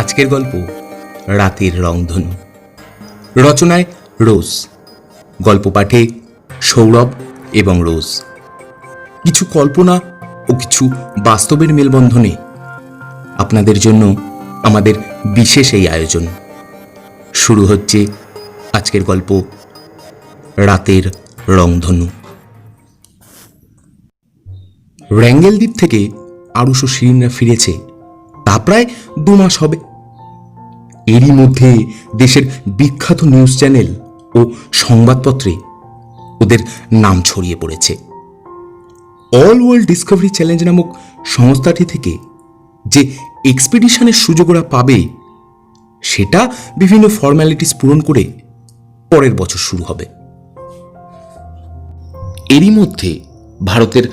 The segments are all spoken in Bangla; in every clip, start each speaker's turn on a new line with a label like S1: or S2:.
S1: আজকের গল্প রাতের রংধনু। রচনায় রোজ, গল্প পাঠে সৌরভ এবং রোজ। কিছু কল্পনা ও কিছু বাস্তবের মেলবন্ধনে আপনাদের জন্য আমাদের বিশেষ এই আয়োজন। শুরু হচ্ছে আজকের গল্প রাতের রংধনু। র্যাঙ্গেল দ্বীপ থেকে আরুষ ও শিরিনরা ফিরেছে তা প্রায় 2 মাস হবে। এরই মধ্যে দেশের বিখ্যাত নিউজ চ্যানেল ও সংবাদপত্রে ওদের নাম ছড়িয়ে পড়েছে। অল ওয়ার্ল্ড ডিসকভারি চ্যালেঞ্জ নামক সংস্থাটি থেকে যে এক্সপিডিশনের সুযোগ ওরা পাবে সেটা বিভিন্ন ফর্ম্যালিটিস পূরণ করে পরের বছর শুরু হবে। এরই মধ্যে ভারতের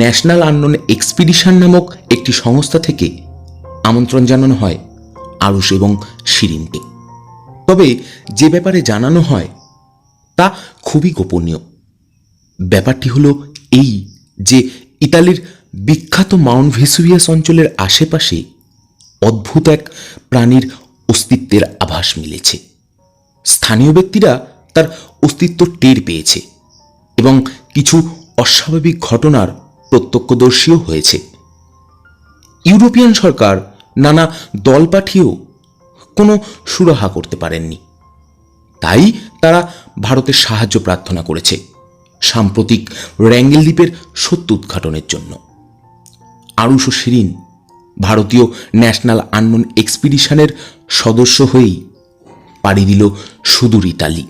S1: ন্যাশনাল আননোন এক্সপিডিশন নামক একটি সংস্থা থেকে আমন্ত্রণ জানানো হয় আরুষ এবং শিরিনকে। তবে যে ব্যাপারে জানানো হয় তা খুবই গোপনীয়। ব্যাপারটি হলো এই যে ইতালির বিখ্যাত মাউন্ট ভেসুভিয়াস অঞ্চলের আশেপাশে অদ্ভুত এক প্রাণীর অস্তিত্বের আভাস মিলেছে। স্থানীয় ব্যক্তিরা তার অস্তিত্ব টের পেয়েছে এবং কিছু অস্বাভাবিক ঘটনার প্রত্যক্ষদর্শীও হয়েছে। ইউরোপিয়ান সরকার নানা দল পাঠিয়েও কোনো সুরাহা করতে পারেননি। তাই তারা ভারতের সাহায্য প্রার্থনা করেছে সাম্প্রতিক র্যাঙ্গেল দ্বীপের সত্য উদ্ঘাটনের জন্য। আরুষ ও শিরিন ভারতীয় ন্যাশনাল আননোন এক্সপিডিশনের সদস্য হয়েই পাড়ি দিল সুদূর ইতালি।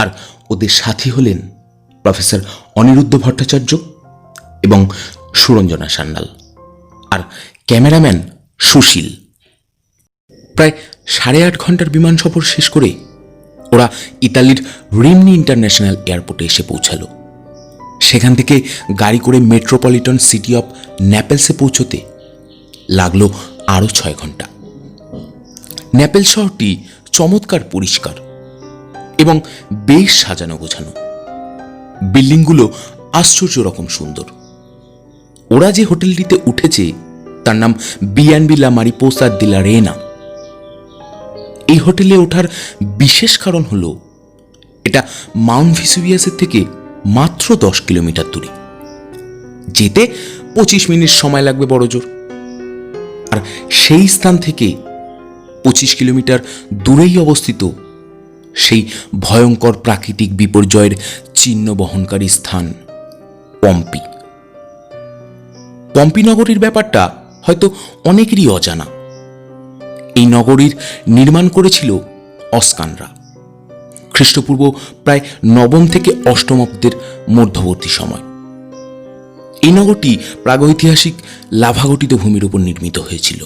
S1: আর ওদের সাথী হলেন প্রফেসর অনিরুদ্ধ ভট্টাচার্য এবং সুরঞ্জনা সান্যাল আর ক্যামেরাম্যান সুশীল। প্রায় 8.5 ঘন্টার বিমান সফর শেষ করে ওরা ইতালির রিমনি ইন্টারন্যাশনাল এয়ারপোর্টে এসে পৌঁছালো। সেখান থেকে গাড়ি করে মেট্রোপলিটন সিটি অফ ন্যাপেলসে পৌঁছতে লাগলো আরও 6 ঘন্টা। ন্যাপেলস শহরটি চমৎকার পরিষ্কার এবং বেশ সাজানো গোছানো। বিল্ডিংগুলো আশ্চর্য রকম সুন্দর। ওরা যে হোটেলটিতে উঠেছে তার নাম বিএনবি লা মারিপোসা দি লা রেনা। এই হোটেলে ওঠার বিশেষ কারণ হলো এটা মাউন্ট ভেসুভিয়াসের থেকে মাত্র 10 কিলোমিটার দূরে। যেতে 25 মিনিট সময় লাগবে বড়জোর। আর সেই স্থান থেকে 25 কিলোমিটার দূরেই অবস্থিত সেই ভয়ঙ্কর প্রাকৃতিক বিপর্যয়ের চিহ্ন বহনকারী স্থান পম্পি। পম্পি নগরীর ব্যাপারটা হয়তো অনেকেরই অজানা। এই নগরীর নির্মাণ করেছিল অস্কানরা খ্রিস্টপূর্ব প্রায় 9ম থেকে 8ম অব্দের মধ্যবর্তী সময়। এই নগরটি প্রাগৈতিহাসিক লাভাগঠিত ভূমির উপর নির্মিত হয়েছিল,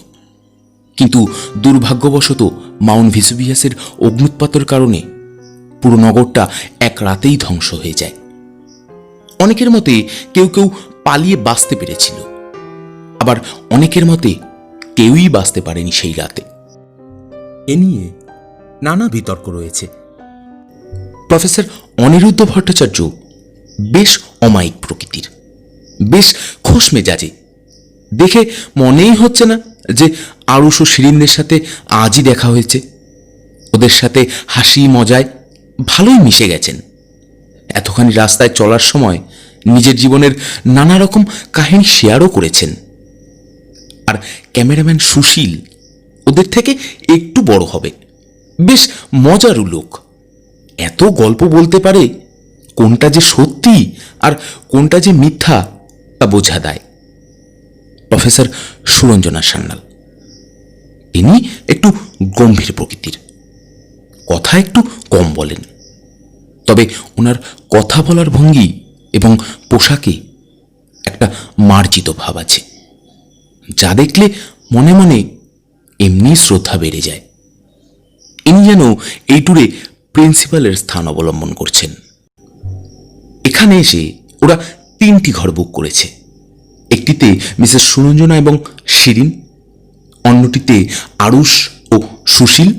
S1: কিন্তু দুর্ভাগ্যবশত মাউন্ট ভেসুভিয়াসের অগ্নুৎপাতের কারণে পুরো নগরটা এক রাতেই ধ্বংস হয়ে যায়। অনেকের মতে কেউ কেউ পালিয়ে বাঁচতে পেরেছিল, আবার অনেকের মতে কেউই বাঁচতে পারেনি সেই রাতে। এ নিয়ে নানা বিতর্ক রয়েছে। প্রফেসর অনিরুদ্ধ ভট্টাচার্য বেশ অমায়িক প্রকৃতির, বেশ খোশ মেজাজে। দেখে মনেই হচ্ছে না যে আরুষ ও শিরিনদের সাথে আজই দেখা হয়েছে। ওদের সাথে হাসি মজায় ভালোই মিশে গেছেন। এতখানি রাস্তায় চলার সময় নিজের জীবনের নানা রকম কাহিনী শেয়ারও করেছেন। আর ক্যামেরাম্যান সুশীল ওদের থেকে একটু বড় হবে, বেশ মজারু লোক। এত গল্প বলতে পারে, কোনটা যে সত্যি আর কোনটা যে মিথ্যা তা বোঝা দেয়। প্রফেসর সুরঞ্জনা সান্যাল, তিনি একটু গম্ভীর প্রকৃতির, কথা একটু কম বলেন, তবে ওনার কথা বলার ভঙ্গি এবং পোশাকে একটা মার্জিত ভাব আছে, যা দেখলে মনে মনে এমনি শ্রদ্ধা বেড়ে যায়। ইনি যেন এই ট্যুরে প্রিন্সিপালের স্থান অবলম্বন করছেন। এখানে এসে ওরা 3টি ঘর বুক করেছে। একটিতে মিসেস সুরঞ্জনা এবং শিরিন, অন্যটিতে আরুষ ও সুশীল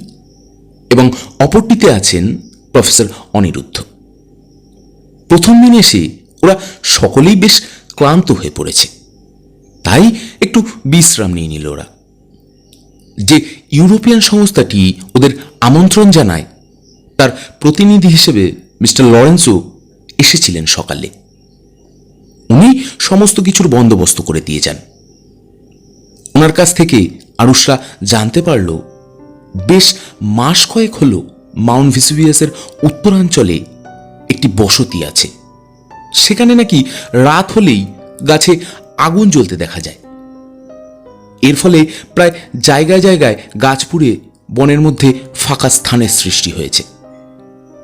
S1: এবং অপরটিতে আছেন প্রফেসর অনিরুদ্ধ। প্রথম দিন এসে ওরা সকলেই বেশ ক্লান্ত হয়ে পড়েছে, তাই একটু বিশ্রাম নিয়ে নিল ওরা। যে ইউরোপিয়ান সংস্থাটি ওদের আমন্ত্রণ জানায় তার প্রতিনিধি হিসেবে মিস্টার লরেন্সো এসেছিলেন সকালে। উনি সমস্ত কিছুর বন্দোবস্ত করে দিয়ে যান। ওনার কাছ থেকে আরুষরা জানতে পারল বেশ মাস কয়েক হল মাউন্ট ভেসুভিয়াসের উত্তরাঞ্চলে একটি বসতি আছে। সেখানে নাকি রাত হলেই গাছে আগুন জ্বলতে দেখা যায়। এর ফলে প্রায় জায়গায় জায়গায় গাছ পুড়ে বনের মধ্যে ফাঁকা স্থানের সৃষ্টি হয়েছে।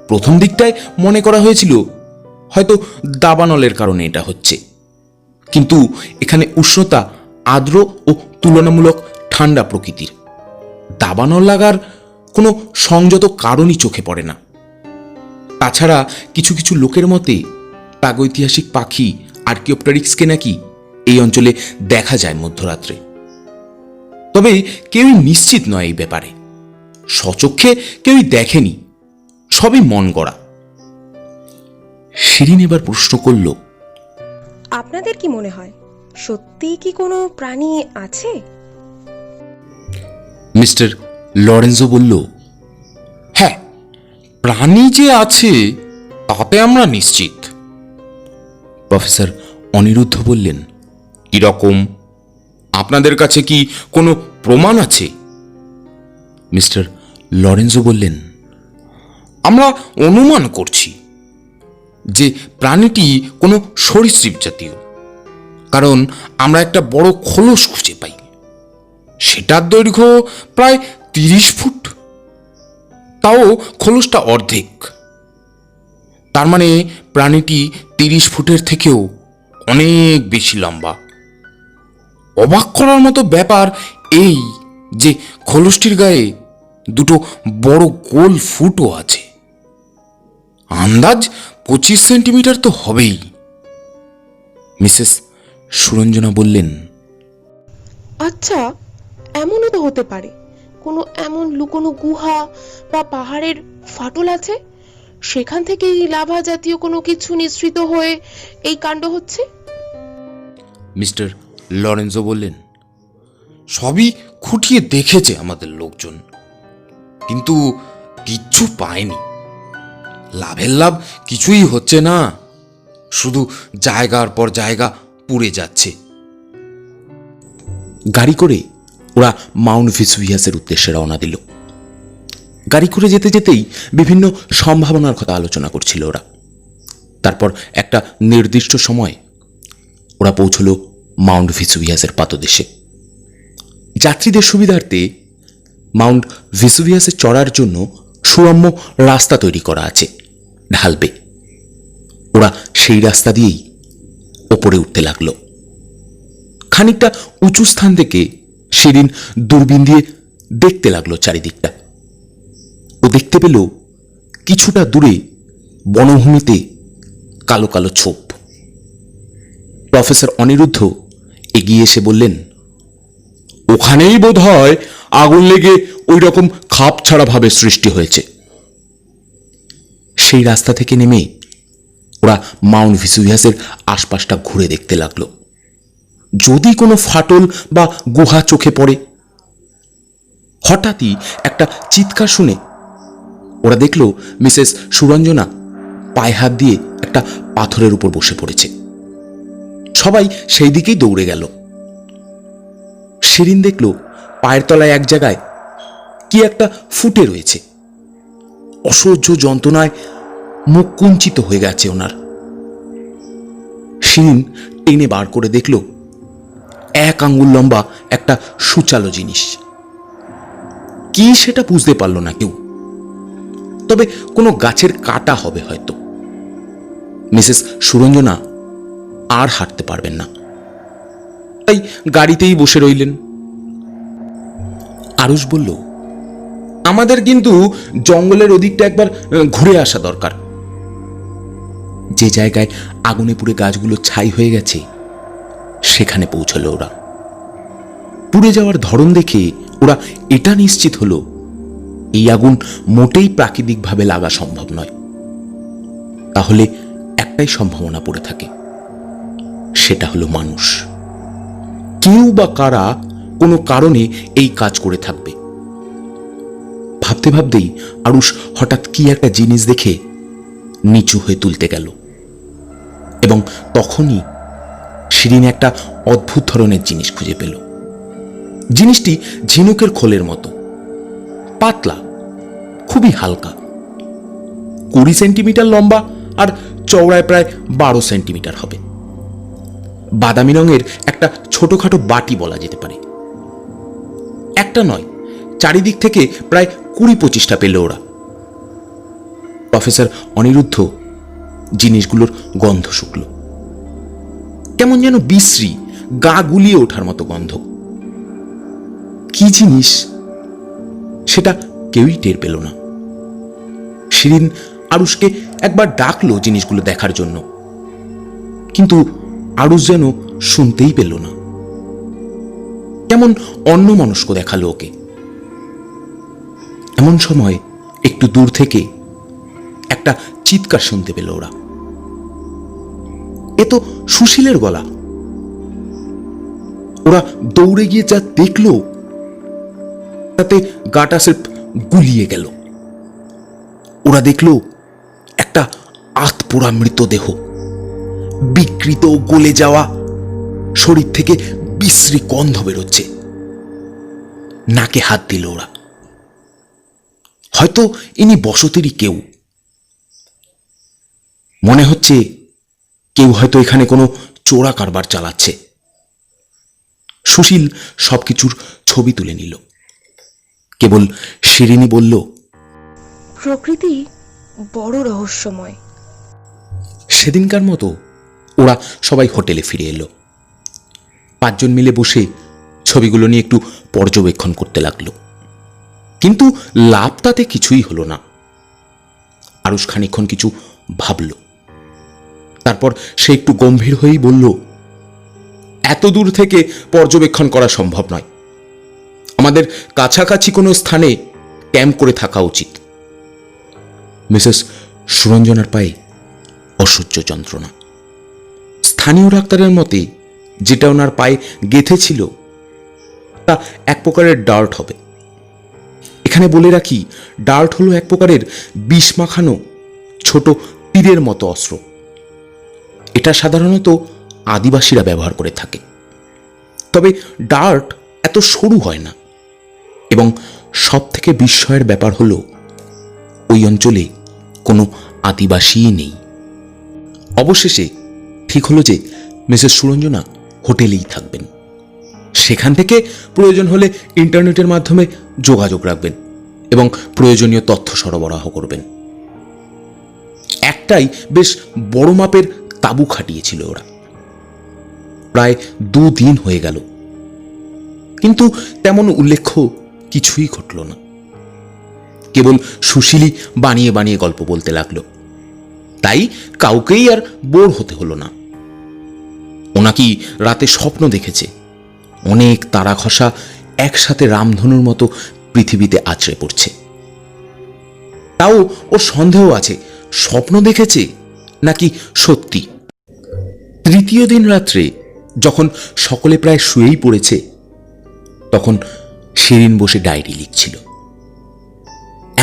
S1: প্রথম দিকটায় মনে করা হয়েছিল হয়তো দাবানলের কারণে এটা হচ্ছে, কিন্তু এখানে উষ্ণতা আর্দ্র ও তুলনামূলক ঠান্ডা প্রকৃতির। দাবানল লাগার কোনো সংযত কারণই চোখে পড়ে না। তাছাড়া কিছু কিছু লোকের মতে প্রাগৈতিহাসিক পাখি আর্কিওপ্টেরিক্সকে নাকি এই অঞ্চলে দেখা যায় মধ্যরাত্রে। তবে কেউই নিশ্চিত নয় এই ব্যাপারে, স্বচক্ষে কেউই দেখেনি, সবই মন গড়া। শিরিন এবার প্রশ্ন করল,
S2: আপনাদের কি মনে হয় সত্যি কি কোনো প্রাণী আছে?
S1: মিস্টার লরেন্সো বলল,
S3: হ্যাঁ, প্রাণী যে আছে তাতে আমরা নিশ্চিত।
S1: প্রফেসর অনিরুদ্ধ বললেন,
S3: কিরকম? আপনাদের কাছে কি কোনো প্রমাণ আছে?
S1: মিস্টার লরেন্সো বললেন,
S3: আমরা অনুমান করছি যে প্রাণীটি কোনো সরীসৃপ জাতীয়, কারণ আমরা একটা বড় খোলস খুঁজে পাই। সেটার দৈর্ঘ্য প্রায় 30 ফুট, তাও খোলসটা অর্ধেক। তার মানে প্রাণীটি 30 ফুটের থেকেও অনেক বেশি লম্বা। অবাক করার মতো ব্যাপার এই যে খোলসটির গায়ে দুটো বড় গোল ফুটও আছে। আন্দাজ 25 সেন্টিমিটার তো হবেই।
S1: মিসেস সুরঞ্জনা বললেন,
S2: আচ্ছা, এমনও তো হতে পারে কোনো এমন লুকোনো গুহা বা পাহাড়ের ফাটল আছে, সেখান থেকেই লাভা জাতীয় কোনো কিছু নিঃসৃত হয়ে এই কাণ্ড হচ্ছে।
S1: মিস্টার লরেন্সো বললেন,
S3: সবই খুঁটিয়ে দেখেছে আমাদের লোকজন, কিন্তু কিচ্ছু পায়নি। লাভের লাভ কিছুই হচ্ছে না, শুধু জায়গার পর জায়গা পুড়ে যাচ্ছে।
S1: গাড়ি করে ওরা মাউন্ট ভেসুভিয়াসের উদ্দেশ্যে রওনা দিল। গাড়ি করে যেতে যেতেই বিভিন্ন সম্ভাবনার কথা আলোচনা করছিল ওরা। তারপর একটা নির্দিষ্ট সময় ওরা পৌঁছল মাউন্ট ভেসুভিয়াসের পাদদেশে। যাত্রীদের সুবিধার্থে মাউন্ট ভেসুভিয়াসে চড়ার জন্য সুরম্য রাস্তা তৈরি করা আছে ঢালবে। ওরা সেই রাস্তা দিয়েই ওপরে উঠতে লাগলো। খানিকটা উঁচু স্থান থেকে শিরিন দূরবীন দিয়ে দেখতে লাগলো চারিদিকটা। ও দেখতে পেল কিছুটা দূরে বনভূমিতে কালো কালো ছোপ। প্রফেসর অনিরুদ্ধ এগিয়ে এসে বললেন,
S3: ওখানেই বোধ হয় আগুন লেগে ওই রকম খাপ ছাড়া ভাবে সৃষ্টি হয়েছে।
S1: সেই রাস্তা থেকে নেমে ওরা মাউন্ট ভেসুভিয়াসের আশপাশটা ঘুরে দেখতে লাগলো, যদি কোনো ফাটল বা গুহা চোখে পড়ে। হঠাৎই একটা চিৎকার শুনে ওরা দেখল মিসেস সুরঞ্জনা পায়ে হাত দিয়ে একটা পাথরের উপর বসে পড়েছে। সবাই সেই দিকেই দৌড়ে গেল। শিরিন দেখল পায়ের তলায় এক জায়গায় কি একটা ফুটে রয়েছে। অসহ্য যন্ত্রণায় মুখ কুঞ্চিত হয়ে গেছে ওনার। শিরিন টেনে বার করে দেখল 1 আঙ্গুল লম্বা একটা সূচালো জিনিস। কি সেটা বুঝতে পারল না কেউ, তবে কোনো গাছের কাটা হবে হয়তো। মিসেস সুরঞ্জনা আর হাঁটতে পারবেন না, তাই গাড়িতেই বসে রইলেন। আরুষ বলল,
S3: আমাদের কিন্তু জঙ্গলের ওদিকটা একবার ঘুরে আসা দরকার।
S1: যে জায়গায় আগুনে পুড়ে গাছগুলো ছাই হয়ে গেছে সেখানে পৌঁছলো ওরা। পুড়ে যাওয়ার ধরন দেখে ওরা এটা নিশ্চিত হলো এই আগুন মোটেই প্রাকৃতিকভাবে লাগা সম্ভব নয়। তাহলে একটা একটাই সম্ভাবনা পড়ে থাকে, সেটা হলো মানুষ। কেউ বা কারা কোনো কারণে এই কাজ করে থাকবে। ভাবতে ভাবতেই আরুষ হঠাৎ কি একটা জিনিস দেখে নিচু হয়ে তুলতে গেল, এবং তখনই শিরিন একটা অদ্ভুত ধরনের জিনিস খুঁজে পেল। জিনিসটি ঝিনুকের খোলের মতো, পাতলা, খুবই হালকা, 20 সেন্টিমিটার লম্বা আর চওড়ায় প্রায় 12 সেন্টিমিটার হবে। বাদামি রঙের একটা ছোটখাটো বাটি বলা যেতে পারে। একটা নয়, চারিদিক থেকে প্রায় 20-25টা পেল ওরা। প্রফেসর অনিরুদ্ধ জিনিসগুলোর গন্ধ শুকল, কেমন যেন বিশ্রী, গা গুলিয়ে ওঠার মতো গন্ধ। কি জিনিস সেটা কেউই টের পেল না। শিরিন আরুষকে একবার ডাকলো জিনিসগুলো দেখার জন্য, কিন্তু আরুষ যেন শুনতেই পেল না। কেমন অন্যমনস্ক দেখালো ওকে। এমন সময় একটু দূর থেকে একটা চিৎকার শুনতে পেল ওরা। এ তো সুশীলের গলা। ওরা দৌড়ে গিয়ে যা দেখলো তাতে গাটা স্রেফ গুলিয়ে গেল। ওরা দেখল একটা আধপোড়া মৃতদেহ, বিকৃত, গলে যাওয়া, শরীর থেকে বিশ্রী গন্ধ বেরোচ্ছে। নাকে হাত দিল ওরা। হয়তো ইনি বসতিরই কেউ। মনে হচ্ছে কেউ হয়তো এখানে কোনো চোরা কারবার চালাচ্ছে। সুশীল সবকিছুর ছবি তুলে নিল। কেবল শিরিনী বলল,
S2: প্রকৃতি বড় রহস্যময়।
S1: সেদিনকার মতো ওরা সবাই হোটেলে ফিরে এলো। 5 জন মিলে বসে ছবিগুলো নিয়ে একটু পর্যবেক্ষণ করতে লাগলো, কিন্তু লাভ তাতে কিছুই হলো না। আরুষ খানিকক্ষণ কিছু ভাবল, তারপর সে একটু গম্ভীর হয়েই বলল, এত দূর থেকে পর্যবেক্ষণ করা সম্ভব নয়। আমাদের কাছাকাছি কোনো স্থানে ক্যাম্প করে থাকা উচিত। মিসেস সুরঞ্জনার পায়ে অসহ্য যন্ত্রণা। স্থানীয় ডাক্তারের মতে যেটা ওনার পায়ে গেঁথেছিল তা এক প্রকারের ডার্ট হবে। এখানে বলে রাখি, ডার্ট হলো এক প্রকারের বিষ মাখানো ছোট তীরের মতো অস্ত্র। এটা সাধারণত আদিবাসীরা ব্যবহার করে থাকে। তবে ডার্ট এত সরু হয় না, এবং সব থেকে বিস্ময়ের ব্যাপার হলো ওই অঞ্চলে কোনো আদিবাসীই নেই। অবশেষে ঠিক হলো যে মিসেস সুরঞ্জনা হোটেলেই থাকবেন। সেখান থেকে প্রয়োজন হলে ইন্টারনেটের মাধ্যমে যোগাযোগ রাখবেন এবং প্রয়োজনীয় তথ্য সরবরাহ করবেন। একটাই বেশ বড় মাপের তাঁবু খাটিয়েছিল ওরা। প্রায় 2 দিন হয়ে গেল, কিন্তু তেমন উল্লেখ্য কিছুই ঘটল না। কেবল সুশীলই বানিয়ে বানিয়ে গল্প বলতে লাগলো। তাই কাউকেই আর বোর হতে হলো না। ও নাকি রাতে স্বপ্ন দেখেছে অনেক তারা খসা একসাথে রামধনুর মতো পৃথিবীতে আছড়ে পড়ছে। তাও ওর সন্দেহ আছে স্বপ্ন দেখেছে নাকি সত্যি। 3য় দিন রাত্রে যখন সকলে প্রায় শুয়েই পড়েছে, তখন শিরিন বসে ডায়েরি লিখছিল।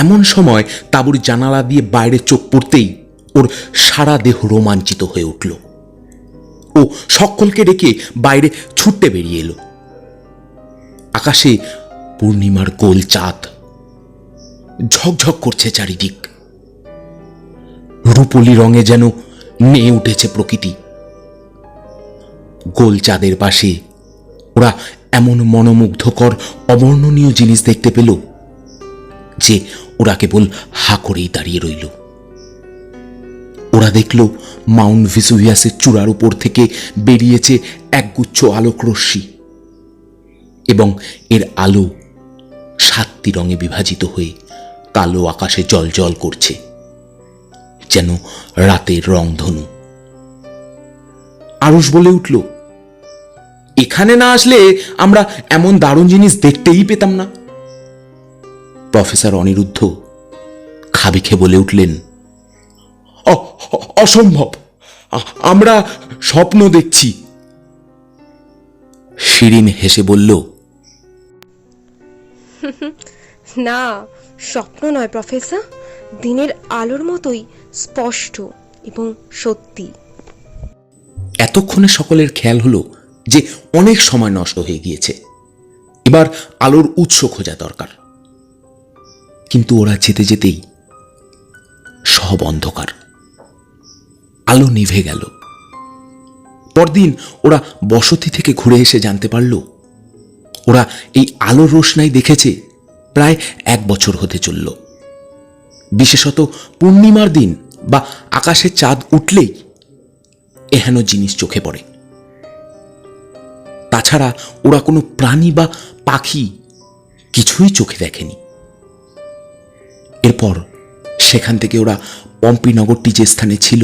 S1: এমন সময় তাঁবুর জানালা দিয়ে বাইরে চোখ পড়তেই ওর সারা দেহ রোমাঞ্চিত হয়ে উঠল। ও সকলকে ডেকে বাইরে ছুটতে বেরিয়ে এলো। আকাশে পূর্ণিমার গোল চাঁদ, ঝকঝক করছে চারিদিক। রূপলি রঙে যেন নেয়ে উঠেছে প্রকৃতি। গোল চাঁদের পাশে ওরা এমন মনোমুগ্ধকর অবর্ণনীয় জিনিস দেখতে পেল যে ওরা কেবল হা করেই দাঁড়িয়ে রইল। ওরা দেখল মাউন্ট ভেসুভিয়াসের চূড়ার উপর থেকে বেরিয়েছে একগুচ্ছ আলোক রশ্মি, এবং এর আলো 7টি রঙে বিভাজিত হয়ে কালো আকাশে জ্বলজ্বল করছে, যেন রাতের রংধনু। আরুষ বলে উঠল, এখানে না আসলে আমরা এমন দারুণ জিনিস দেখতেই পেতাম না। প্রফেসর অনিরুদ্ধ খাবিখে বলে উঠলেন, অসম্ভব,
S3: আমরা স্বপ্ন দেখছি।
S1: শিরিন হেসে বলল,
S2: না, স্বপ্ন নয় প্রফেসর, দিনের আলোর মতোই স্পষ্ট এবং সত্যি।
S1: এতক্ষণে সকলের খেয়াল হলো যে অনেক সময় নষ্ট হয়ে গিয়েছে, এবার আলোর উৎস খোঁজা দরকার। কিন্তু ওরা যেতে যেতেই সব অন্ধকার, আলো নিভে গেল। পরদিন ওরা বসতি থেকে ঘুরে এসে জানতে পারল ওরা এই আলোর রোশনাই দেখেছে প্রায় 1 বছর হতে চলল। বিশেষত পূর্ণিমার দিন বা আকাশে চাঁদ উঠলেই এহেন জিনিস চোখে পড়ে। তাছাড়া ওরা কোনো প্রাণী বা পাখি কিছুই চোখে দেখেনি। এরপর সেখান থেকে ওরা পম্পি নগরটি যে স্থানে ছিল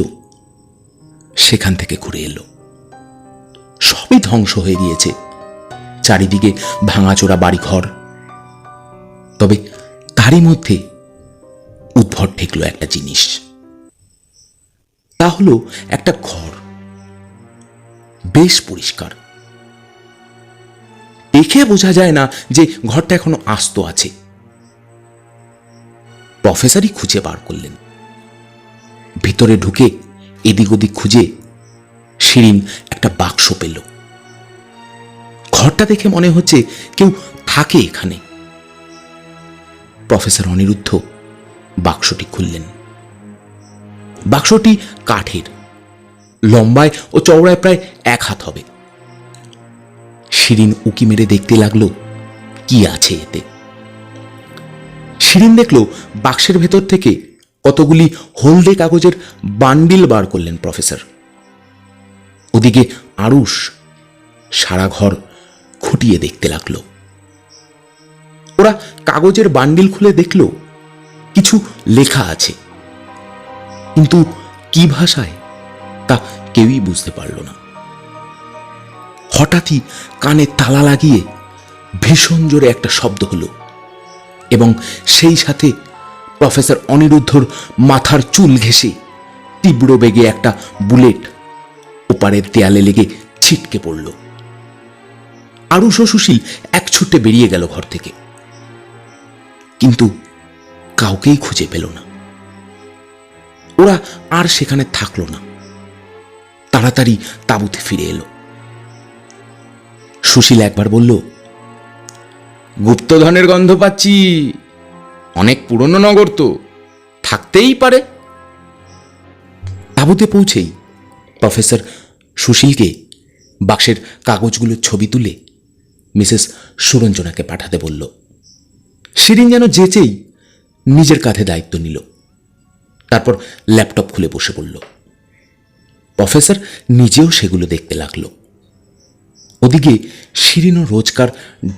S1: সেখান থেকে ঘুরে এলো। সবই ধ্বংস হয়ে গিয়েছে, চারিদিকে ভাঙাচোরা বাড়িঘর। তবে তারই মধ্যে উদ্ভট ঠেকলো একটা জিনিস। তা হলো একটা ঘর, বেশ পরিষ্কার। দেখে বোঝা যায় না যে ঘরটা এখনো আস্ত আছে। প্রফেসরই খুঁজে বার করলেন। ভিতরে ঢুকে এদিক ওদিক খুঁজে শিরিন একটা বাক্স পেল। ঘরটা দেখে মনে হচ্ছে কেউ থাকে এখানে। প্রফেসর অনিরুদ্ধ বাক্সটি খুললেন। বাক্সটি কাঠের, লম্বায় ও চওড়ায় প্রায় 1 হাত হবে। শিরিন উকি মেরে দেখতে লাগলো কি আছে এতে। শিরিন দেখলো বাক্সের ভেতর থেকে কতগুলি হলদে কাগজের বান্ডিল বার করলেন প্রফেসর। ওদিকে আরুষ সারা ঘর খুঁটিয়ে দেখতে লাগলো। ওরা কাগজের বান্ডিল খুলে দেখলো কিছু লেখা আছে, কিন্তু কি ভাষায় তা কেউই বুঝতে পারল না। হঠাৎই কানে তালা লাগিয়ে ভীষণ জোরে একটা শব্দ হলো এবং সেই সাথে প্রফেসর অনিরুদ্ধর মাথার চুল ঘেঁষে তীব্র বেগে একটা বুলেট ওপারের দেয়ালে লেগে ছিটকে পড়ল। আরুষ ও সুশীল এক ছুটে বেরিয়ে গেল ঘর থেকে, কিন্তু কাউকেই খুঁজে পেল না। ওরা আর সেখানে থাকলো না, তাড়াতাড়ি তাঁবুতে ফিরে এলো। সুশীল একবার বলল, গুপ্তধনের গন্ধ পাচ্ছি, অনেক পুরনো নগর তো, থাকতেই পারে। তাঁবুতে পৌঁছেই প্রফেসর সুশীলকে বাক্সের কাগজগুলোর ছবি তুলে মিসেস সুরঞ্জনাকে পাঠাতে বলল। শিরিন যেন যেচেই নিজের কাঁধে দায়িত্ব নিল। তারপর ল্যাপটপ খুলে বসে পড়ল। প্রফেসর নিজেও সেগুলো দেখতে লাগলো। ওদিকে শিরিনও রোজকার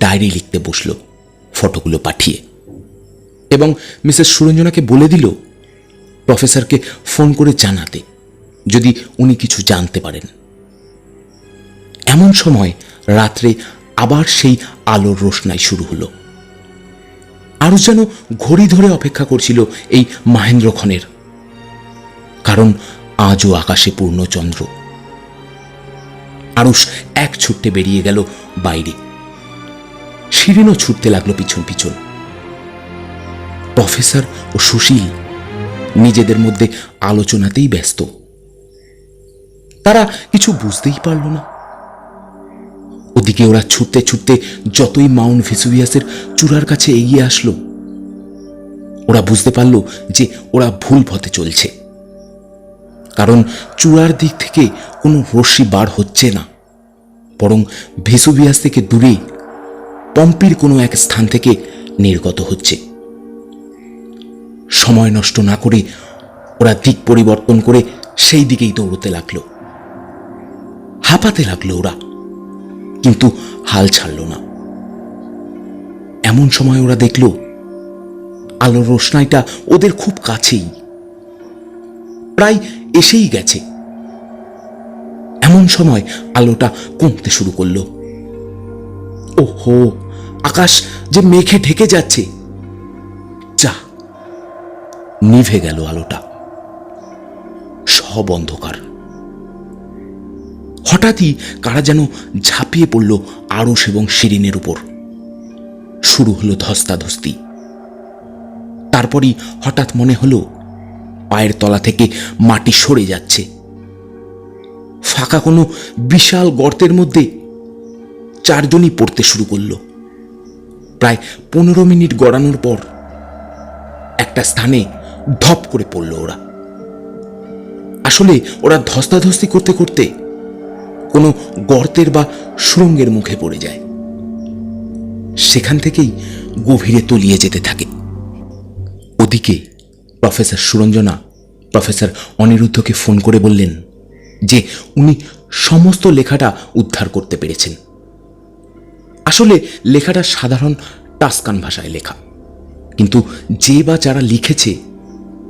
S1: ডায়েরি লিখতে বসল ফটোগুলো পাঠিয়ে, এবং মিসেস সুরঞ্জনাকে বলে দিল প্রফেসরকে ফোন করে জানাতে যদি উনি কিছু জানতে পারেন। এমন সময় রাত্রে আবার সেই আলোর রোশনাই শুরু হলো। আরও যেন ঘড়ি ধরে অপেক্ষা করছিল এই মাহেন্দ্রক্ষণের, কারণ আজও আকাশে পূর্ণচন্দ্র। আরুষ এক ছুটতে বেরিয়ে গেল বাইরে। শিরিনও ছুটতে লাগলো পিছন পিছন। প্রফেসর ও সুশীল নিজেদের মধ্যে আলোচনাতেই ব্যস্ত। তারা কিছু বুঝতেই পারল না। ওদিকে ওরা ছুটতে ছুটতে যতই মাউন্ট ভেসুভিয়াসের চূড়ার কাছে এগিয়ে আসলো, ওরা বুঝতে পারল যে ওরা ভুল পথে চলছে, কারণ চূড়ার দিক থেকে কোনো রশ্মি বার হচ্ছে না, বরং ভেসুভিয়াস থেকে দূরে পম্পির কোনো এক স্থান থেকে নির্গত হচ্ছে। সময় নষ্ট না করে ওরা দিক পরিবর্তন করে সেই দিকেই দৌড়তে লাগলো। হাঁপাতে লাগলো ওরা, কিন্তু হাল ছাড়ল না। এমন সময় ওরা দেখল আলোর রোশনাইটা ওদের খুব কাছেই, প্রায় এসেই গেছে। এমন সময় আলোটা কমতে শুরু করলো। ওহো, আকাশ যে মেঘে ঢেকে যাচ্ছে। যা, নিভে গেল আলোটা, সব অন্ধকার। হঠাৎই কারা যেন ঝাঁপিয়ে পড়ল আরশ এবং শিরিনের উপর। শুরু হলো ধস্তাধস্তি। তারপরই হঠাৎ মনে হলো পায়ের তলা থেকে মাটি সরে যাচ্ছে। ফাঁকা কোনো বিশাল গর্তের মধ্যে চারজনই পড়তে শুরু করলো। প্রায় 15 মিনিট গড়ানোর পর একটা স্থানে ধপ করে পড়ল ওরা। আসলে ওরা ধস্তাধস্তি করতে করতে কোনো গর্তের বা সুড়ঙ্গের মুখে পড়ে যায়। সেখান থেকেই গভীরে তলিয়ে যেতে থাকে। ওদিকে প্রফেসর সুরঞ্জনা প্রফেসর অনিরুদ্ধকে ফোন করে বললেন যে উনি সমস্ত লেখাটা উদ্ধার করতে পেরেছেন। আসলে লেখাটা সাধারণ টাস্কান ভাষায় লেখা, কিন্তু যে বা যারা লিখেছে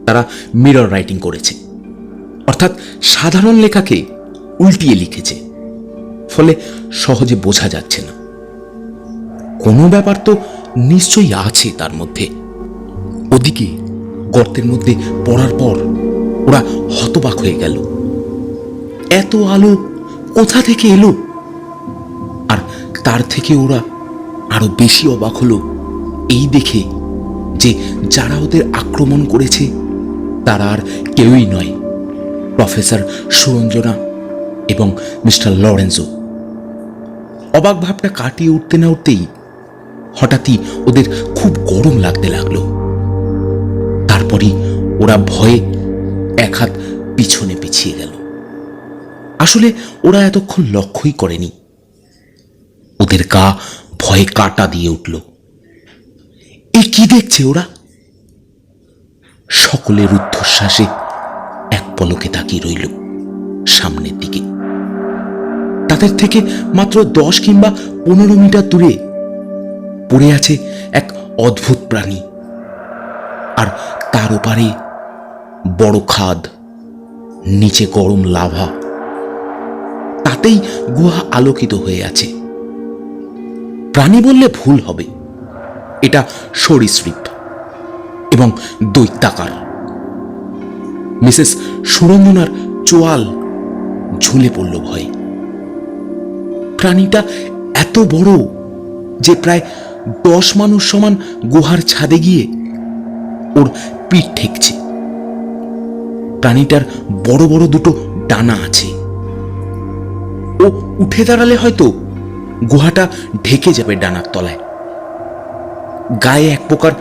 S1: তারা মিরর রাইটিং করেছে, অর্থাৎ সাধারণ লেখাকে উল্টিয়ে লিখেছে, ফলে সহজে বোঝা যাচ্ছে না। কোনো ব্যাপার তো নিশ্চয়ই আছে তার মধ্যে। ওদিকে গর্তের মধ্যে পড়ার পর ওরা হতবাক হয়ে গেল। এত আলো কোথা থেকে এলো? আর তার থেকে ওরা আরো বেশি অবাক হলো এই দেখে যে যারা ওদের আক্রমণ করেছে তারা আর কেউই নয়, প্রফেসর সুরঞ্জনা এবং মিস্টার লরেন্সো। অবাক ভাবটা কাটিয়ে উঠতে না উঠতেই হঠাৎই ওদের খুব গরম লাগতে লাগলো। তারপরই ওরা ভয়ে এক হাত পিছনে পিছিয়ে গেল। আসলে ওরা এতক্ষণ লক্ষ্যই করেনি। ওদের গা ভয়ে কাটা দিয়ে উঠল। এ কি দেখছে ওরা? সকলের রুদ্ধশ্বাসে এক পলকে তাকিয়ে রইল সামনের দিকে। তাদের থেকে মাত্র 10 কিংবা 15 মিটার দূরে পড়ে আছে এক অদ্ভুত প্রাণী, আর তার ওপারে বড় খাদ, নিচে গরম লাভা, তাতেই গুহা আলোকিত হয়ে আছে। প্রাণী বললে ভুল হবে, এটা সরীসৃপ এবং দৈত্যাকার। মিসেস সুরঞ্জনার চোয়াল ঝুলে পড়ল ভয়ে। প্রাণীটা এত বড় যে প্রায় 10 মানুষ সমান গুহার ছাদে গিয়ে ওর পিঠ ঠেকছে। প্রাণীটার বড় বড় দুটো ডানা আছে। ও উঠে দাঁড়ালে হয়তো গুহাটা ঢেকে যাবে ডানার তলায়। গায়ে এক প্রকার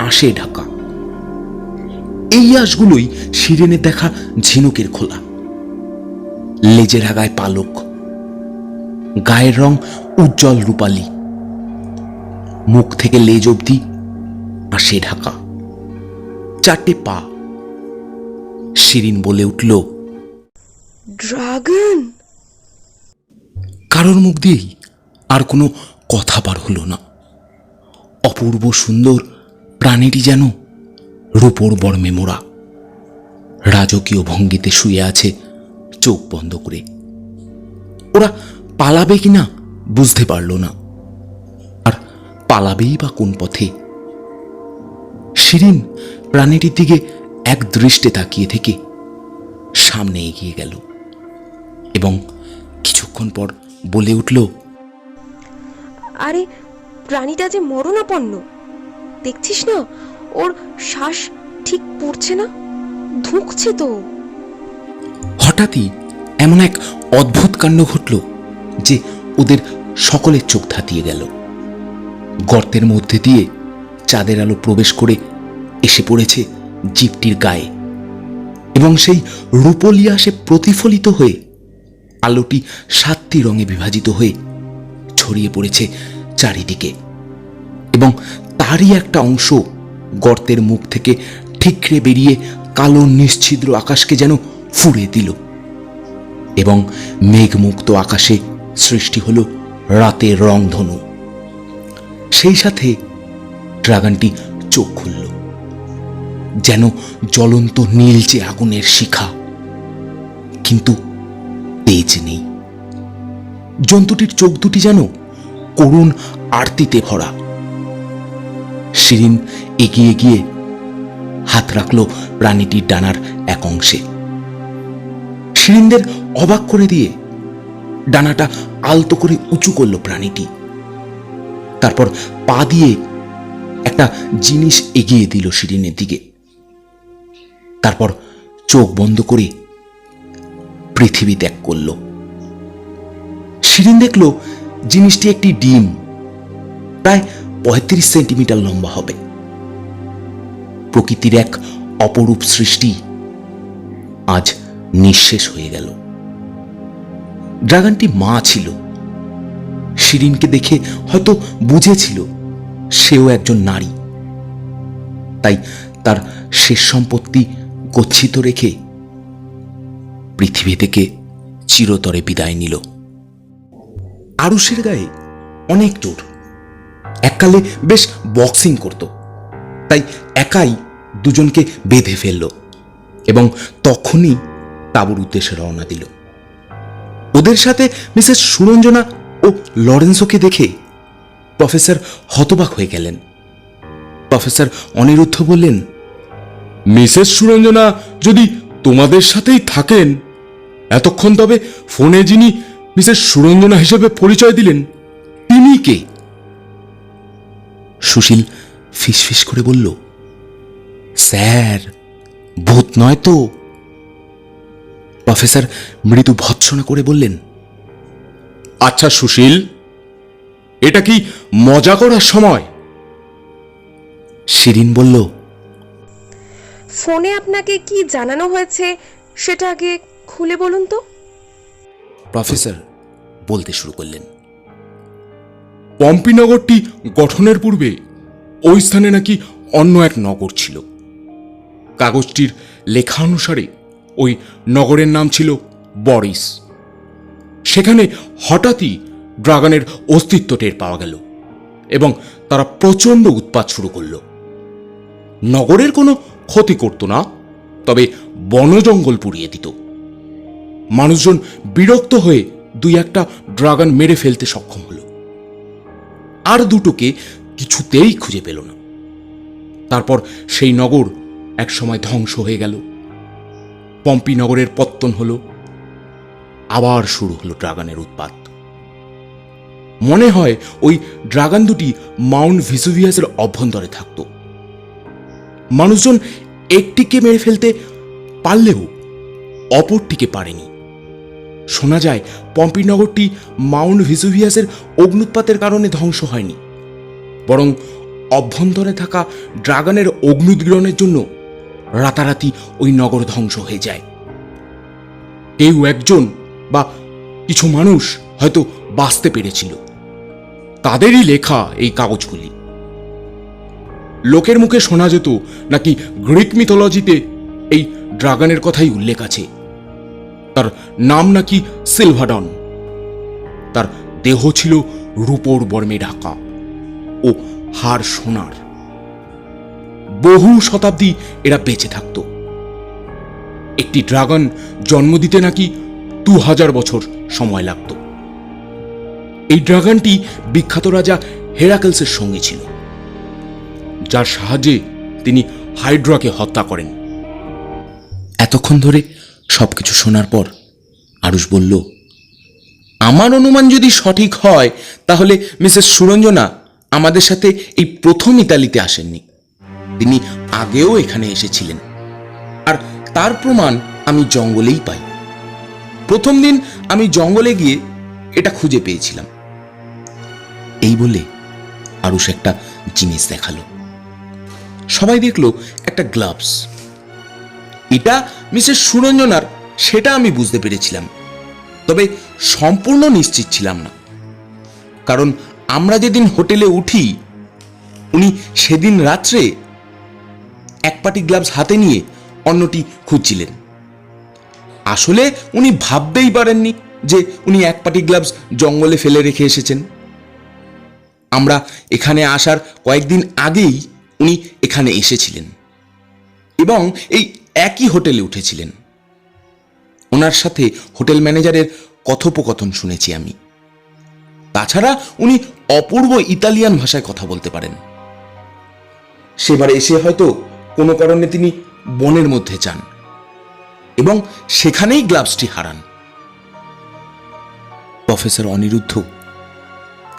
S1: আঁশে ঢাকা। এই আঁশগুলোই শিরেনের দেখা ঝিনুকের খোলা। লেজের আগায় পালক, গায়ের রং উজ্জ্বল রূপালী, মুখ থেকে লেজ অবধি আঁশে ঢাকা, 4টে পা। শিরিন বলে উঠল,
S2: ড্রাগন।
S1: কারোর মুখ দিয়েই আর কোনো কথা বার হলো না। অপূর্ব সুন্দর প্রাণীটি যেন রূপোর বর্মে মোড়া, রাজকীয় ভঙ্গিতে শুয়ে আছে চোখ বন্ধ করে। ওরা পালাবে কিনা বুঝতে পারল না, আর পালাবেই বা কোন পথে। শিরিন প্রাণীটির দিকে এক দৃষ্টে তাকিয়ে থেকে সামনে এগিয়ে গেল এবং কিছুক্ষণ পর বলে উঠল,
S4: আরে প্রাণীটা যে মরণাপন্ন, দেখছিস না ওর শ্বাস ঠিক পড়ছে না, ধুঁকছে তো।
S1: হঠাৎই এমন এক অদ্ভুত কাণ্ড ঘটল যে ওদের সকলের চোখ ধাঁধিয়ে গেল। গর্তের মধ্যে দিয়ে চাঁদের আলো প্রবেশ করে এসে পড়েছে জীবটির গায়ে, এবং সেই রূপলি আশে প্রতিফলিত হয়ে আলোটি 7টি রঙে বিভাজিত হয়ে ছড়িয়ে পড়েছে চারিদিকে, এবং তারই একটা অংশ গর্তের মুখ থেকে ঠিকরে বেরিয়ে কালো নিশ্ছিদ্র আকাশকে যেন ফুঁড়ে দিল, এবং মেঘমুক্ত আকাশে সৃষ্টি হলো রাতের রংধনু। সেই সাথে ড্রাগনটি চোখ খুলল, যেন জ্বলন্ত নীলচে আগুনের শিখা, কিন্তু তেজ নেই। জন্তুটির চোখ দুটি যেন করুণ আরতিতে ভরা। শিরিন এগিয়ে গিয়ে হাত রাখল প্রাণীটির ডানার এক অংশে। শিরিনদের অবাক করে দিয়ে ডানাটা আলতো করে উঁচু করল প্রাণীটি। তারপর পা দিয়ে একটা জিনিস এগিয়ে দিল শিরিনের দিকে। তারপর চোখ বন্ধ করে পৃথিবী ত্যাগ করল। শিরিন দেখল জিনিসটি একটি ডিম, প্রায় ৩৫ সেন্টিমিটার লম্বা হবে। প্রকৃতির এক অপরূপ সৃষ্টি আজ নিঃশেষ হয়ে গেল। ড্রাগনটি মা ছিল। শিরিনকে দেখে হয়তো বুঝেছিল সেও একজন নারী, তাই তার শেষ সম্পত্তি গচ্ছিত রেখে পৃথিবী থেকে চিরতরে বিদায় নিল। আরুষের গায়ে অনেক জোর। এককালে বেশ বক্সিং করত, তাই একাই দুজনকে বেঁধে ফেলল এবং তখনই তাঁবুর উদ্দেশ্যে রওনা দিল। ওদের সাথে মিসেস সুরঞ্জনা ও লরেন্সোকে দেখে প্রফেসর হতবাক হয়ে গেলেন। প্রফেসর অনিরুদ্ধ বললেন,
S3: মিসেস সুরঞ্জনা যদি তোমাদের সাথেই থাকেন, এতক্ষণ তবে ফোনে যিনি মিসেস সুরঞ্জনা হিসেবে পরিচয় দিলেন তিনি কে?
S1: সুশীল ফিসফিস করে বলল, স্যার, ভূত নয় তো। প্রফেসর মৃদু ভৎসনা করে বললেন,
S3: আচ্ছা সুশীল, এটা কি মজা করার সময়?
S1: শিরিন বলল,
S4: ফোনে আপনাকে কি জানানো হয়েছে সেটা আগে খুলে বলুন তো।
S1: প্রফেসর বলতে শুরু করলেন,
S3: পম্পি নগরটি গঠনের পূর্বে ওই স্থানে নাকি অন্য এক নগর ছিল। কাগজটির লেখা অনুসারে ওই নগরের নাম ছিল বরিস। সেখানে হঠাৎই ড্রাগনের অস্তিত্ব টের পাওয়া গেল এবং তারা প্রচণ্ড উৎপাত শুরু করল। নগরের কোনো ক্ষতি করত না, তবে বন জঙ্গল পুড়িয়ে দিত। মানুষজন বিরক্ত হয়ে দুই একটা ড্রাগন মেরে ফেলতে সক্ষম হলো, আর দুটোকে কিছুতেই খুঁজে পেল না। তারপর সেই নগর একসময় ধ্বংস হয়ে গেল। পম্পি নগরের পত্তন হলো, আবার শুরু হলো ড্রাগনের উৎপাত। মনে হয় ওই ড্রাগন দুটি মাউন্ট ভিসুভিয়াসের অভ্যন্তরে থাকত। মানুষজন একটিকে মেরে ফেলতে পারলেও অপরটিকে পারেনি। শোনা যায় পম্পি নগরটি মাউন্ট ভিসুভিয়াসের অগ্নুৎপাতের কারণে ধ্বংস হয়নি, বরং অভ্যন্তরে থাকা ড্রাগনের অগ্নুদ্গীরণের জন্য রাতারাতি ওই নগর ধ্বংস হয়ে যায়। কেউ একজন বা কিছু মানুষ হয়তো বাঁচতে পেরেছিল, তাদেরই লেখা এই কাগজগুলি। লোকের মুখে শোনা যেত নাকি গ্রিক মিথোলজিতে এই ড্রাগনের কথাই উল্লেখ আছে। তার নাম নাকি সিলভাডন। তার দেহ ছিল রূপোর বর্মে ঢাকা ও হাড় সোনার। বহু শতাব্দী এরা বেঁচে থাকত। একটি ড্রাগন জন্ম দিতে নাকি 2000 বছর সময় লাগত। এই ড্রাগনটি বিখ্যাত রাজা হেরাকেলসের সঙ্গে ছিল, যার সাহায্যে তিনি হাইড্রাকে হত্যা করেন।
S1: এতক্ষণ ধরে সবকিছু শোনার পর আরুষ বলল, আমার অনুমান যদি সঠিক হয় তাহলে মিসেস সুরঞ্জনা আমাদের সাথে এই প্রথম ইতালিতে আসেননি। তিনি আগেও এখানে এসেছিলেন, আর তার প্রমাণ আমি জঙ্গলেই পাই। প্রথম দিন আমি জঙ্গলে গিয়ে এটা খুঁজে পেয়েছিলাম। এই বলে আরুষ একটা জিনিস দেখালো। সবাই দেখলো একটা গ্লাভস। এটা মিসেস সুরঞ্জনার সেটা আমি বুঝতে পেরেছিলাম, তবে সম্পূর্ণ নিশ্চিত ছিলাম না, কারণ আমরা যেদিন হোটেলে উঠি উনি সেদিন রাত্রে এক পাটি গ্লাভস হাতে নিয়ে অন্যটি খুঁজছিলেন। আসলে উনি ভাবতেই পারেননি যে উনি এক পাটি গ্লাভস জঙ্গলে ফেলে রেখে এসেছেন। আমরা এখানে আসার কয়েকদিন আগেই উনি এখানে এসেছিলেন এবং এই একই হোটেলে উঠেছিলেন। ওনার সাথে হোটেল ম্যানেজারের কথোপকথন শুনেছি আমি। তাছাড়া উনি অপূর্ব ইতালিয়ান ভাষায় কথা বলতে পারেন। সেবার এসে হয়তো কোনো কারণে তিনি বনের মধ্যে যান এবং সেখানেই গ্লাভসটি হারান। প্রফেসর অনিরুদ্ধ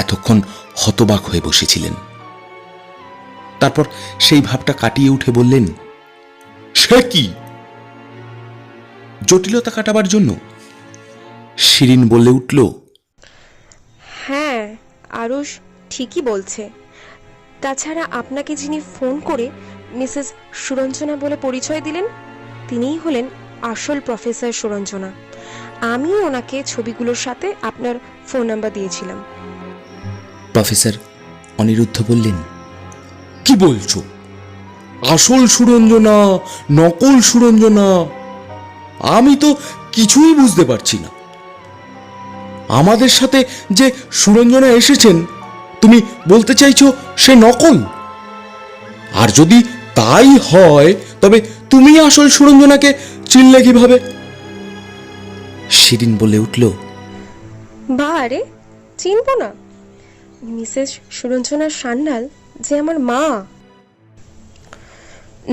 S1: এতক্ষণ হতবাক হয়ে বসেছিলেন। তারপর সেই ভাবটা কাটিয়ে উঠে বললেন,
S3: সে কি?
S1: জটিলতা কাটাবার জন্য শিরিন বলে উঠল,
S4: হ্যাঁ, আরুষ ঠিকই বলছে। তাছাড়া আপনাকে যিনি ফোন করে মিসেস সুরঞ্জনা বলে পরিচয় দিলেন, তিনিই হলেন আসল প্রফেসর সুরঞ্জনা। আমিও ওনাকে ছবিগুলোর সাথে আপনার ফোন নাম্বার দিয়েছিলাম।
S1: প্রফেসর অনিরুদ্ধ বললেন,
S3: কি বলছো? আসল সুরঞ্জনা, নকল সুরঞ্জনা? আমি তো কিছুই বুঝতে পারছি না। আমাদের সাথে যে সুরঞ্জনা এসেছেন, তুমি বলতে চাইছো সে নকল? আর যদি তাই হয়, তবে তুমি আসল সুরঞ্জনাকে চিনলে কিভাবে?
S1: শিরিন বলে উঠল,
S4: বারে চিনব না? মিসেস সুরঞ্জনা সান্যাল যে আমার মা।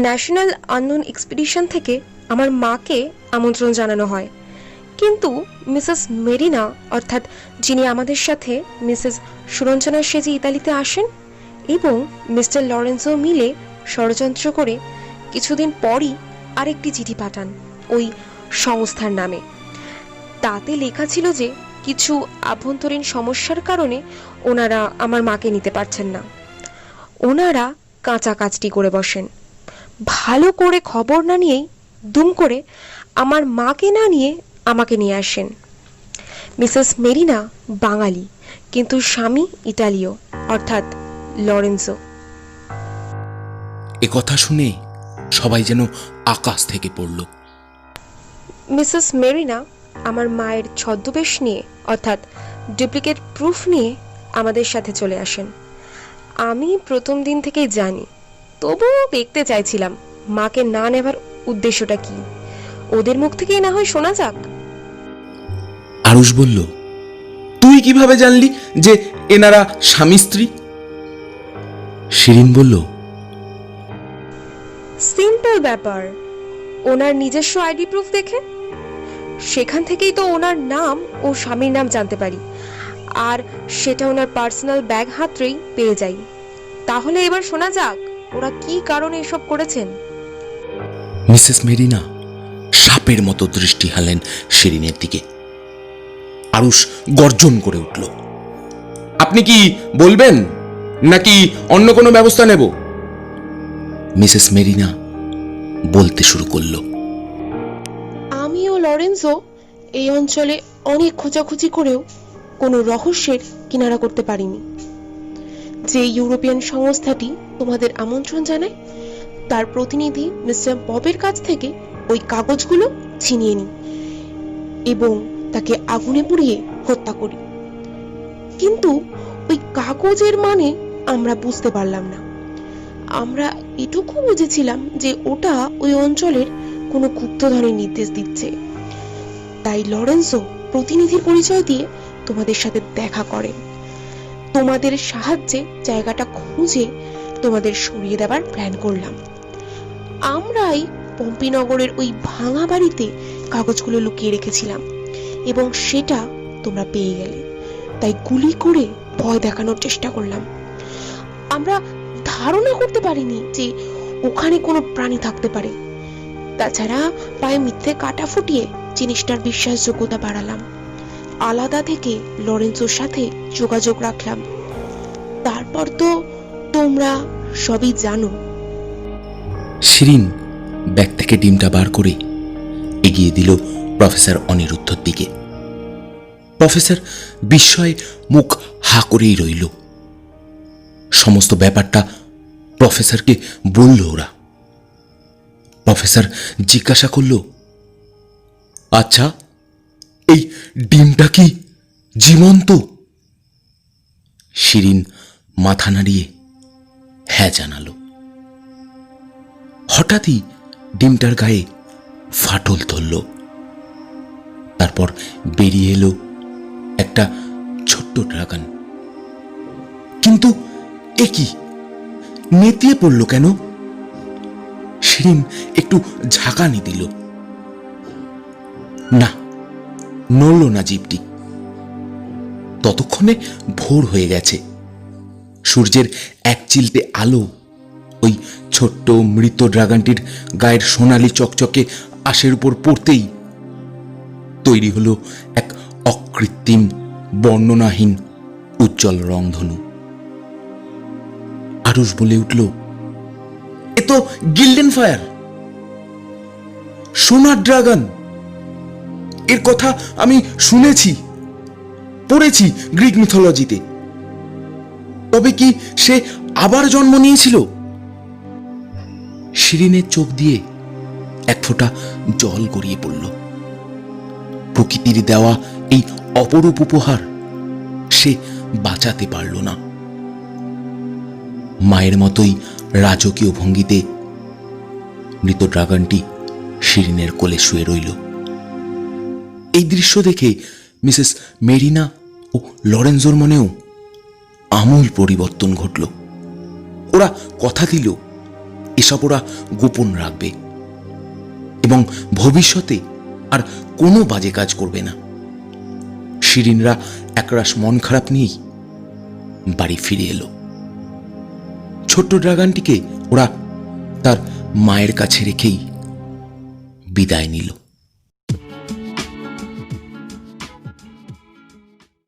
S4: ন্যাশনাল আননোন এক্সপিডিশন থেকে আমার মাকে আমন্ত্রণ জানানো হয়, কিন্তু মিসেস মেরিনা, অর্থাৎ যিনি আমাদের সাথে মিসেস সুরঞ্জনার সেজে ইতালিতে আসেন, এবং মিস্টার লরেন্সো মিলে ষড়যন্ত্র করে কিছুদিন পরই আরেকটি চিঠি পাঠান ওই সংস্থার নামে। তাতে লেখা ছিল যে কিছু আভ্যন্তরীণ সমস্যার কারণে ওনারা আমার মাকে নিতে পারছেন না। ওনারা কাঁচা কাজটি করে বসেন, ভালো করে খবর না নিয়েই দুম করে আমার মাকে না নিয়ে আমাকে নিয়ে আসেন। মিসেস মেরিনা বাঙালি, কিন্তু স্বামী ইটালীয়, অর্থাৎ লরেন্সো।
S1: এ কথা শুনে সবাই যেন আকাশ থেকে পড়ল।
S4: মিসেস মেরিনা আমার মায়ের ছদ্মবেশ নিয়ে, অর্থাৎ ডুপ্লিকেট প্রুফ নিয়ে আমাদের সাথে চলে আসেন। আমি প্রথম দিন থেকেই জানি, তবুও দেখতে চাইছিলাম মাকে না নেবার উদ্দেশ্যটা কি। ওদের মুখ থেকেই না হয় শোনা যাক।
S1: আরুষ বলল, তুই কিভাবে জানলি যে এনারা স্বামী স্ত্রী? শিরিন বলল,
S4: সিম্পল ব্যাপার, ওনার নিজস্ব আইডি প্রুফ দেখে সেখান থেকেই তো ওনার নাম ও স্বামীর নাম জানতে পারি, আর সেটা ওনার পার্সোনাল ব্যাগ হাতড়েই পেয়ে যাই। তাহলে এবার শোনা যাক ওরা কি কারণে এসব করেছেন।
S1: মিসেস মেরিনা সাপের মতো দৃষ্টি হালেন শিরিনের দিকে। আরুষ গর্জন করে উঠল,
S3: আপনি কি বলবেন, নাকি অন্য কোনো ব্যবস্থা নেব?
S1: মিসেস মেরিনা বলতে শুরু করল,
S2: আমি ও লরেন্সো এই অঞ্চলে অনেক খোঁজাখুঁজি করেও কোনো রহস্যের কিনারা করতে পারিনি। যে ইউরোপিয়ান সংস্থাটি তোমাদের আমন্ত্রণ জানায়, তার প্রতিনিধি মিস্টার ববের কাছ থেকে ওই কাগজগুলো ছিনিয়ে নিই এবং তাকে আগুনে পুড়িয়ে হত্যা করি। কিন্তু ওই কাগজের মানে আমরা বুঝতে পারলাম না। আমরা এটুকু বুঝেছিলাম যে ওটা ওই অঞ্চলের কোনো গুপ্তধনের নির্দেশ দিচ্ছে। তাই লরেন্সো প্রতিনিধির পরিচয় দিয়ে তোমাদের সাথে দেখা করেন। তোমাদের সাহায্যে জায়গাটা খুঁজে তোমাদের সরিয়ে দেবার প্ল্যান করলাম। আমরাই পম্পিনগরের ওই ভাঙা বাড়িতে কাগজগুলো লুকিয়ে রেখেছিলাম এবং সেটা তোমরা পেয়ে গেলে, তাই গুলি করে ভয় দেখানোর চেষ্টা করলাম। আমরা ধারণা করতে পারিনি যে ওখানে কোনো প্রাণী থাকতে পারে। তাছাড়া পায়ে মিথ্যে কাটা ফুটিয়ে জিনিসটার বিশ্বাসযোগ্যতা বাড়ালাম। আলাদা থেকে লরেন্সোর সাথে যোগাযোগ রাখলাম। তারপর তো তোমরা সবই জানো।
S1: শিরিন ব্যাগ থেকে ডিমটা বার করে এগিয়ে দিল প্রফেসর অনিরুদ্ধর দিকে। প্রফেসর বিস্ময়ে মুখ হা করেই রইল। সমস্ত ব্যাপারটা প্রফেসরকে বলল ওরা। প্রফেসর জিজ্ঞাসা করল, আচ্ছা, এই ডিমটা কি জীবন্ত? শিরিন মাথা নাড়িয়ে হ্যাঁ জানালো। হঠাৎই ডিমটার গায়ে ফাটল ধরল। তারপর বেরিয়ে এলো একটা ছোট্ট ড্রাগন। কিন্তু এ কি, নেতিয়ে পড়ল কেন? শিরিন একটু ঝাঁকানি দিল। না, নড়ল না জীবটি। ততক্ষণে ভোর হয়ে গেছে। সূর্যের এক চিলতে আলো ওই ছোট্ট মৃত ড্রাগনটির গায়ের সোনালি চকচকে আশের উপর পড়তেই তৈরি হলো এক অকৃত্রিম বর্ণনাহীন উজ্জ্বল রংধনু। আরুষ বলে উঠল, এ তো গিল্ডেন ফায়ার, সোনার ড্রাগন। এর কথা আমি শুনেছি, পড়েছি গ্রিক মিথোলজিতে। তবে কি সে আবার জন্ম নিয়েছিল? শিরিনের চোখ দিয়ে এক ফোঁটা জল গড়িয়ে পড়ল। প্রকৃতির দেওয়া এই অপরূপ উপহার সে বাঁচাতে পারল না। মায়ের মতোই রাজকীয় ভঙ্গিতে মৃত ড্রাগনটি শিরিনের কোলে শুয়ে রইল। এই দৃশ্য দেখে মিসেস মেরিনা ও লরেন্সোর মনেও আমূল পরিবর্তন ঘটল। ওরা কথা দিল এসব ওরা গোপন রাখবে এবং ভবিষ্যতে আর কোনো বাজে কাজ করবে না। শিরিনরা একরাশ মন খারাপ নিয়েই বাড়ি ফিরে এলো। ছোট্ট ড্রাগনটিকে ওরা তার মায়ের কাছে রেখেই বিদায় নিল।